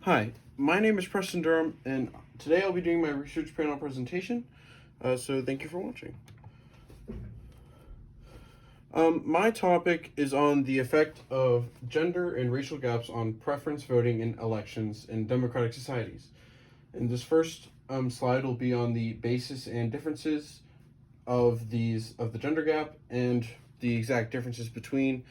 Hi, my name is Preston Durham, and today I'll be doing my research panel presentation. So thank you for watching. My topic is on the effect of gender and racial gaps on preference voting in elections in democratic societies. And this first slide will be on the basis and differences of the gender gap and the exact differences between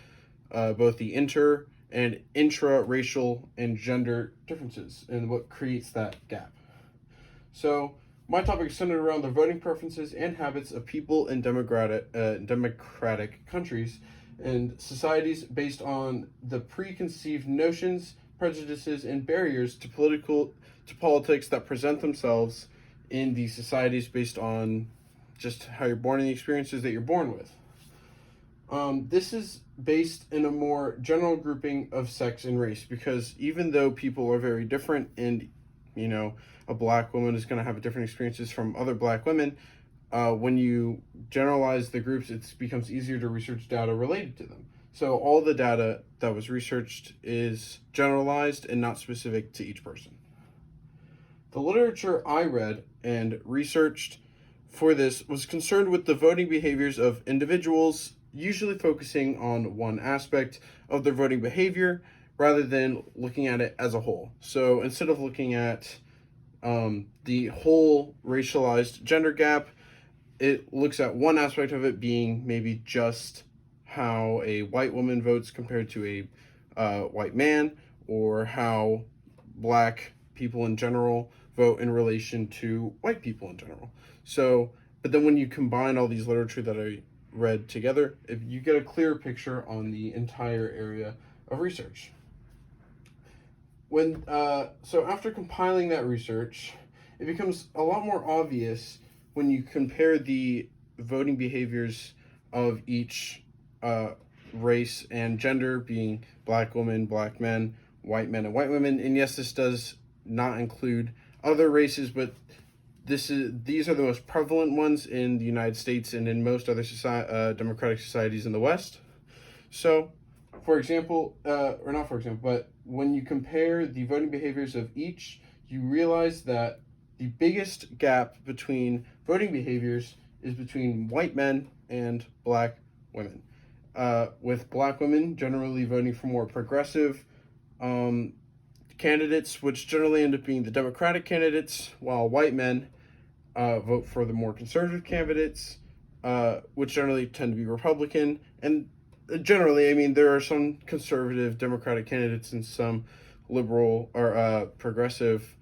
both the inter and intra-racial and gender differences and what creates that gap. So my topic is centered around the voting preferences and habits of people in democratic countries and societies based on the preconceived notions, prejudices, and barriers to politics that present themselves in these societies based on just how you're born and the experiences that you're born with. This is based in a more general grouping of sex and race because even though people are very different and, a black woman is going to have different experiences from other black women, when you generalize the groups, it becomes easier to research data related to them. So all the data that was researched is generalized and not specific to each person. The literature I read and researched for this was concerned with the voting behaviors of individuals, usually focusing on one aspect of their voting behavior rather than looking at it as a whole. So instead of looking at the whole racialized gender gap, it looks at one aspect of it being maybe just how a white woman votes compared to a white man, or how black people in general vote in relation to white people in general. So, but then when you combine all these literature that I read together, if you get a clearer picture on the entire area of research. So after compiling that research, it becomes a lot more obvious when you compare the voting behaviors of each race and gender, being black women, black men, and white women. And yes, this does not include other races, but these are the most prevalent ones in the United States and in most other democratic societies in the West. So, for example, or not for example, but when you compare the voting behaviors of each, you realize that the biggest gap between voting behaviors is between white men and black women. With black women generally voting for more progressive candidates, which generally end up being the Democratic candidates, while white men vote for the more conservative candidates, which generally tend to be Republican. And generally, I mean, there are some conservative Democratic candidates and some liberal or progressive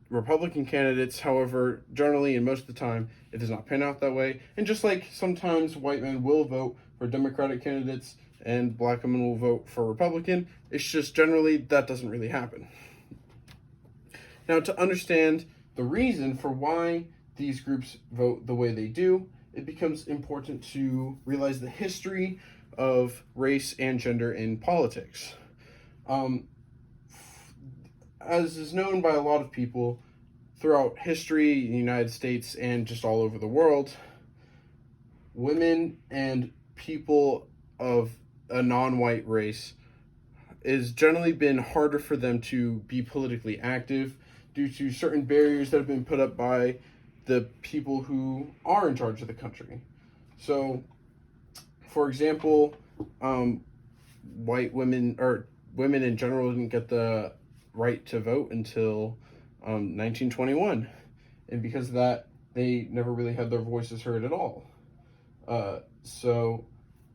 Republican candidates. However, generally and most of the time, it does not pan out that way. And just like sometimes white men will vote for Democratic candidates and black women will vote for Republican, it's just generally that doesn't really happen. Now, to understand the reason for why these groups vote the way they do, it becomes important to realize the history of race and gender in politics. As is known by a lot of people throughout history in the United States and just all over the world, women and people of a non-white race is generally been harder for them to be politically active due to certain barriers that have been put up by the people who are in charge of the country. So, for example, white women or women in general didn't get the right to vote until 1921, and because of that, they never really had their voices heard at all. So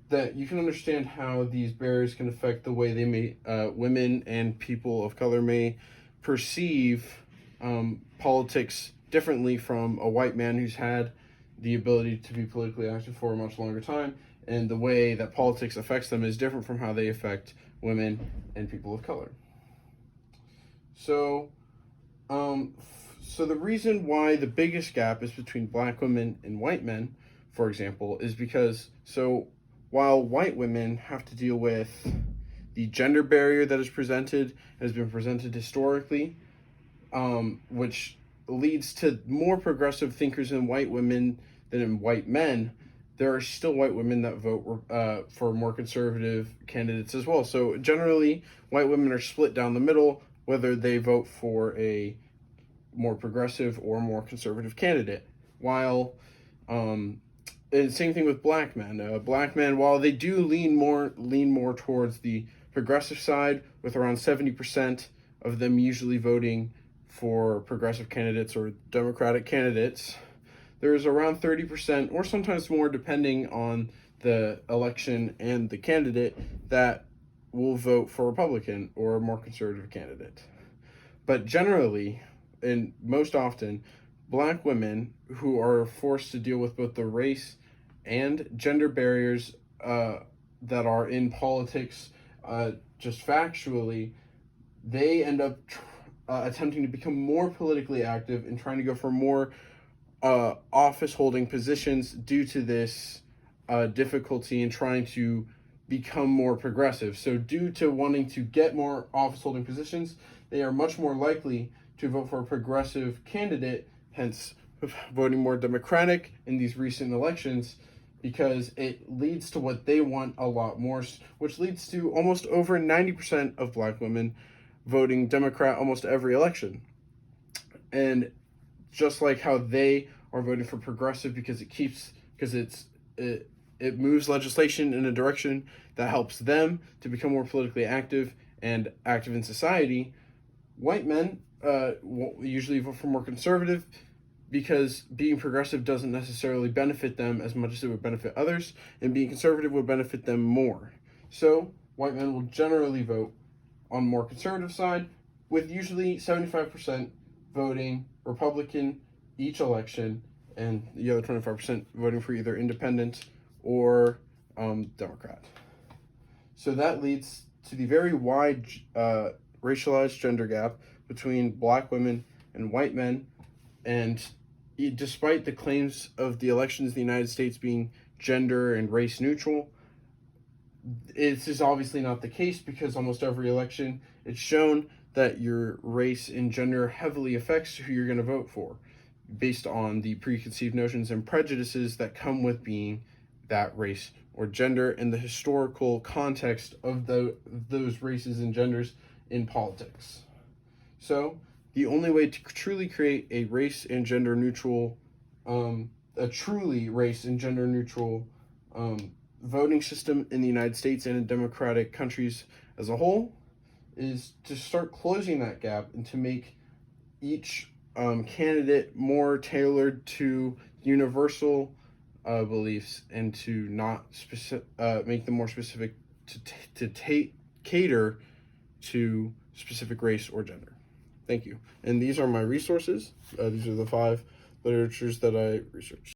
that you can understand how these barriers can affect the way women and people of color may perceive politics differently from a white man who's had the ability to be politically active for a much longer time, and the way that politics affects them is different from how they affect women and people of color. So, the reason why the biggest gap is between black women and white men, for example, is because while white women have to deal with the gender barrier that is presented, has been presented historically, which leads to more progressive thinkers in white women than in white men, there are still white women that vote for more conservative candidates as well. So generally, white women are split down the middle, whether they vote for a more progressive or more conservative candidate. While, and same thing with black men. Black men, while they do lean more towards the progressive side, with around 70% of them usually voting for progressive candidates or Democratic candidates, there's around 30%, or sometimes more, depending on the election and the candidate, that will vote for Republican or a more conservative candidate. But generally, and most often, black women who are forced to deal with both the race and gender barriers that are in politics, just factually, they end up attempting to become more politically active and trying to go for more office holding positions due to this difficulty in trying to become more progressive. So, due to wanting to get more office holding positions, they are much more likely to vote for a progressive candidate, hence voting more Democratic in these recent elections, because it leads to what they want a lot more, which leads to almost over 90% of black women voting Democrat almost every election. And just like how they are voting for progressive because it moves legislation in a direction that helps them to become more politically active and active in society, white men usually vote for more conservative because being progressive doesn't necessarily benefit them as much as it would benefit others, and being conservative would benefit them more. So white men will generally vote on more conservative side, with usually 75% voting Republican each election, and the other 25% voting for either independent or Democrat. So that leads to the very wide racialized gender gap between black women and white men. And despite the claims of the elections in the United States being gender and race neutral, this is obviously not the case, because almost every election it's shown that your race and gender heavily affects who you're going to vote for, based on the preconceived notions and prejudices that come with being that race or gender, and the historical context of those races and genders in politics. So the only way to truly create a race and gender neutral, voting system in the United States and in democratic countries as a whole, is to start closing that gap and to make each candidate more tailored to universal beliefs, and to not make them more specific to cater to specific race or gender. Thank you. And these are my resources. These are the 5 literatures that I researched.